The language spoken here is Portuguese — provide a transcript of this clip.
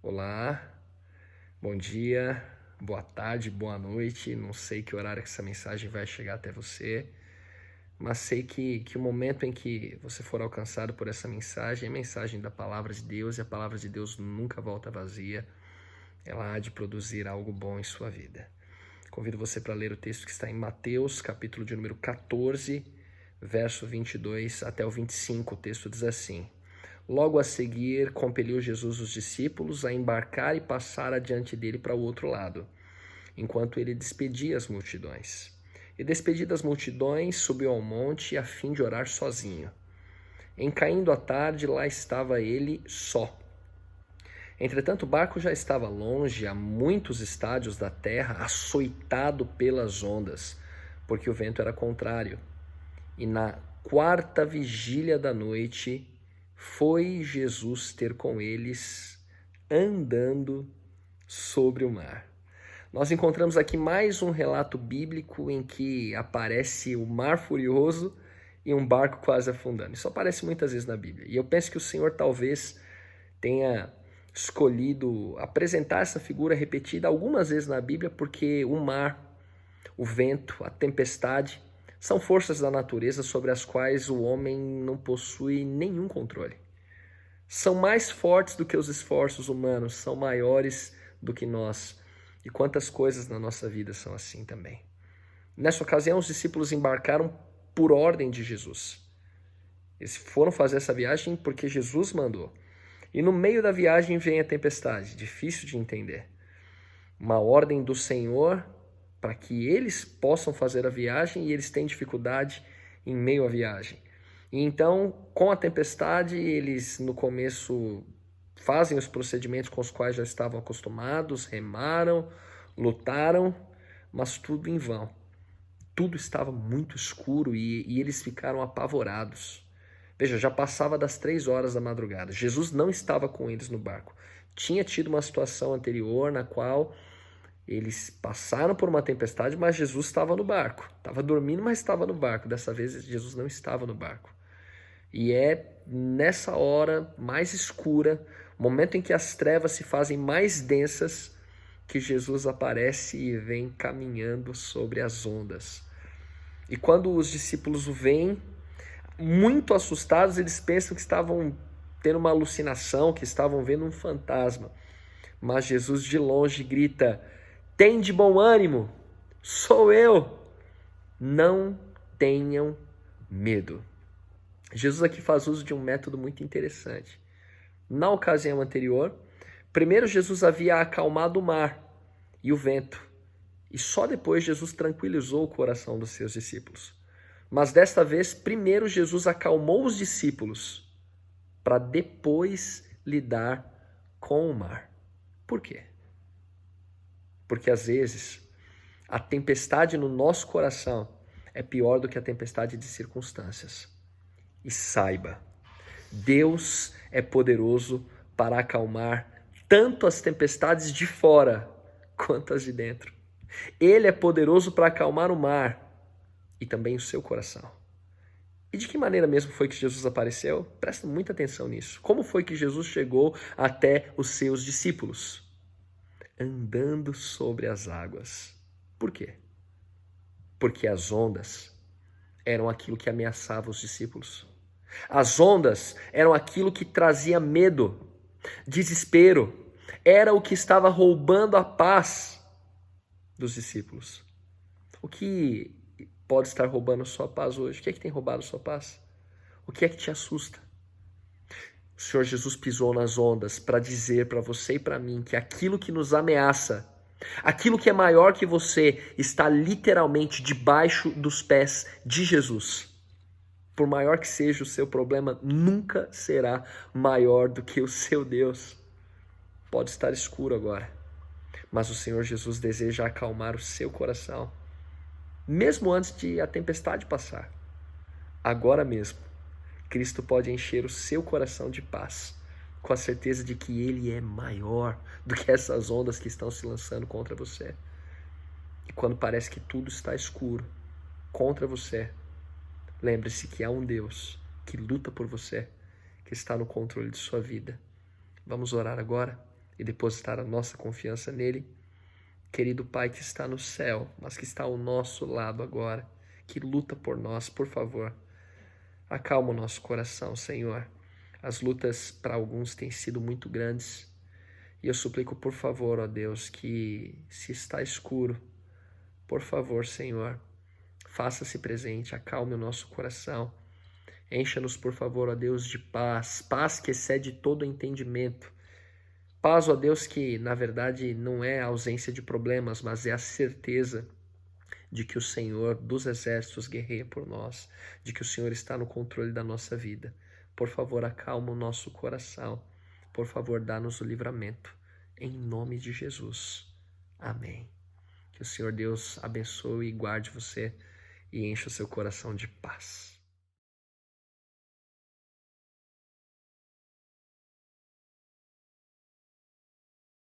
Olá, bom dia, boa tarde, boa noite. Não sei que horário que essa mensagem vai chegar até você, mas sei que o momento em que você for alcançado por essa mensagem é a mensagem da Palavra de Deus, e a Palavra de Deus nunca volta vazia. Ela há de produzir algo bom em sua vida. Convido você para ler o texto que está em Mateus, capítulo de número 14, verso 22 até o 25. O texto diz assim: Logo a seguir, compeliu Jesus os discípulos a embarcar e passar adiante dele para o outro lado, enquanto ele despedia as multidões. E despedidas as multidões, subiu ao monte a fim de orar sozinho. Em caindo a tarde, lá estava ele só. Entretanto, o barco já estava longe, a muitos estádios da terra, açoitado pelas ondas, porque o vento era contrário. E na quarta vigília da noite, foi Jesus ter com eles, andando sobre o mar. Nós encontramos aqui mais um relato bíblico em que aparece o mar furioso e um barco quase afundando. Isso aparece muitas vezes na Bíblia. E eu penso que o Senhor talvez tenha escolhido apresentar essa figura repetida algumas vezes na Bíblia, porque o mar, o vento, a tempestade são forças da natureza sobre as quais o homem não possui nenhum controle. São mais fortes do que os esforços humanos, são maiores do que nós. E quantas coisas na nossa vida são assim também. Nessa ocasião, os discípulos embarcaram por ordem de Jesus. Eles foram fazer essa viagem porque Jesus mandou. E no meio da viagem vem a tempestade, difícil de entender. Uma ordem do Senhor para que eles possam fazer a viagem e eles têm dificuldade em meio à viagem. E então, com a tempestade, eles no começo fazem os procedimentos com os quais já estavam acostumados, remaram, lutaram, mas tudo em vão. Tudo estava muito escuro e eles ficaram apavorados. Veja, já passava das 3 horas da madrugada. Jesus não estava com eles no barco. Tinha tido uma situação anterior na qual eles passaram por uma tempestade, mas Jesus estava no barco. Estava dormindo, mas estava no barco. Dessa vez, Jesus não estava no barco. E é nessa hora mais escura, momento em que as trevas se fazem mais densas, que Jesus aparece e vem caminhando sobre as ondas. E quando os discípulos o veem, muito assustados, eles pensam que estavam tendo uma alucinação, que estavam vendo um fantasma. Mas Jesus de longe grita: "Tende bom ânimo, sou eu, não tenham medo." Jesus aqui faz uso de um método muito interessante. Na ocasião anterior, primeiro Jesus havia acalmado o mar e o vento, e só depois Jesus tranquilizou o coração dos seus discípulos. Mas desta vez, primeiro Jesus acalmou os discípulos para depois lidar com o mar. Por quê? Porque às vezes a tempestade no nosso coração é pior do que a tempestade de circunstâncias. E saiba, Deus é poderoso para acalmar tanto as tempestades de fora quanto as de dentro. Ele é poderoso para acalmar o mar e também o seu coração. E de que maneira mesmo foi que Jesus apareceu? Presta muita atenção nisso. Como foi que Jesus chegou até os seus discípulos? Andando sobre as águas. Por quê? Porque as ondas eram aquilo que ameaçava os discípulos. As ondas eram aquilo que trazia medo, desespero. Era o que estava roubando a paz dos discípulos. O que pode estar roubando a sua paz hoje? O que é que tem roubado a sua paz? O que é que te assusta? O Senhor Jesus pisou nas ondas para dizer para você e para mim que aquilo que nos ameaça, aquilo que é maior que você, está literalmente debaixo dos pés de Jesus. Por maior que seja o seu problema, nunca será maior do que o seu Deus. Pode estar escuro agora, mas o Senhor Jesus deseja acalmar o seu coração, mesmo antes de a tempestade passar. Agora mesmo, Cristo pode encher o seu coração de paz, com a certeza de que Ele é maior do que essas ondas que estão se lançando contra você. E quando parece que tudo está escuro contra você, lembre-se que há um Deus que luta por você, que está no controle de sua vida. Vamos orar agora? e depositar a nossa confiança nele. Querido Pai que está no céu, mas que está ao nosso lado agora, que luta por nós, por favor, acalma o nosso coração, Senhor. As lutas para alguns têm sido muito grandes, e eu suplico, por favor, ó Deus, que se está escuro, por favor, Senhor, faça-se presente, acalme o nosso coração. Encha-nos, por favor, ó Deus, de paz, paz que excede todo entendimento. Paz, ó Deus, que na verdade não é a ausência de problemas, mas é a certeza de que o Senhor dos exércitos guerreia por nós, de que o Senhor está no controle da nossa vida. Por favor, acalma o nosso coração. Por favor, dá-nos o livramento. Em nome de Jesus. Amém. Que o Senhor Deus abençoe e guarde você e encha o seu coração de paz.